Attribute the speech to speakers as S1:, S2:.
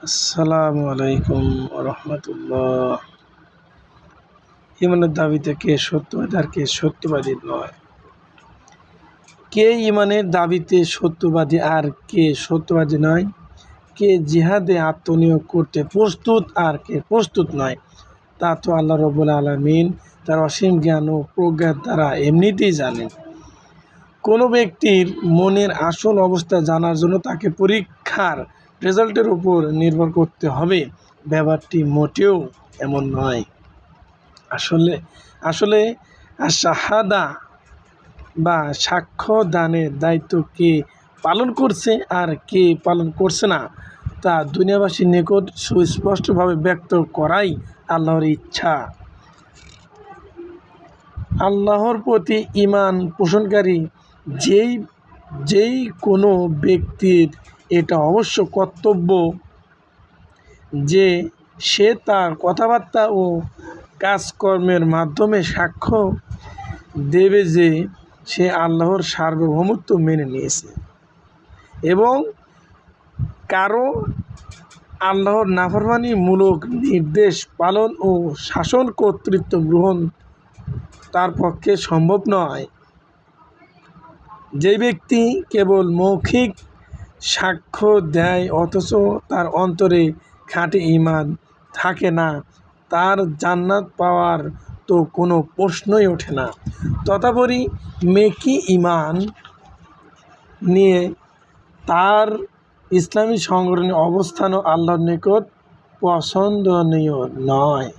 S1: আসসালামু আলাইকুম রহমতুল্লাহ। ইমানের দাবিতে কে সত্যবাদী আর কে সত্যবাদী নয়? কে ইমানের দাবিতে সত্যবাদী আর কে সত্যবাদী নয়? কে জিহাদে আত্মনিয়োগ করতে প্রস্তুত আর কে প্রস্তুত নয়, তা তো আল্লাহ রাব্বুল আলামিন তার অসীম জ্ঞান ও প্রজ্ঞার দ্বারা এমনিতেই জানেন। কোনো ব্যক্তির মনের আসল অবস্থা জানার জন্য তাকে পরীক্ষার রেজাল্টের উপর নির্ভর করতে হবে, ব্যাপারটি মোটেও এমন নয়। আসলে আসলে শাহাদা বা সাক্ষ্য দানের দায়িত্ব কে পালন করছে আর কে পালন করছে না, তা দুনিয়াবাসীর নিকট সুস্পষ্টভাবে ব্যক্ত করাই আল্লাহর ইচ্ছা। আল্লাহর প্রতি ঈমান পোষণকারী যেই যেই কোনো ব্যক্তির এটা অবশ্য কর্তব্য যে সে তার কথাবার্তা ও কাজকর্মের মাধ্যমে সাক্ষ্য দেবে যে সে আল্লাহর সার্বভৌমত্ব মেনে নিয়েছে এবং কারো আল্লাহর নাফরমানিমূলক নির্দেশ পালন ও শাসন কর্তৃত্ব গ্রহণ তার পক্ষে সম্ভব নয়। যে ব্যক্তি কেবল মৌখিক সাক্ষ্য দেয় অথচ তার অন্তরে খাঁটি ঈমান থাকে না, তার জান্নাত পাওয়ার তো কোনো প্রশ্নই ওঠে না। তদুপরি মেকি ঈমান নিয়ে তার ইসলামী সংগঠনের অবস্থানও আল্লাহর নিকট পছন্দনীয় নয়।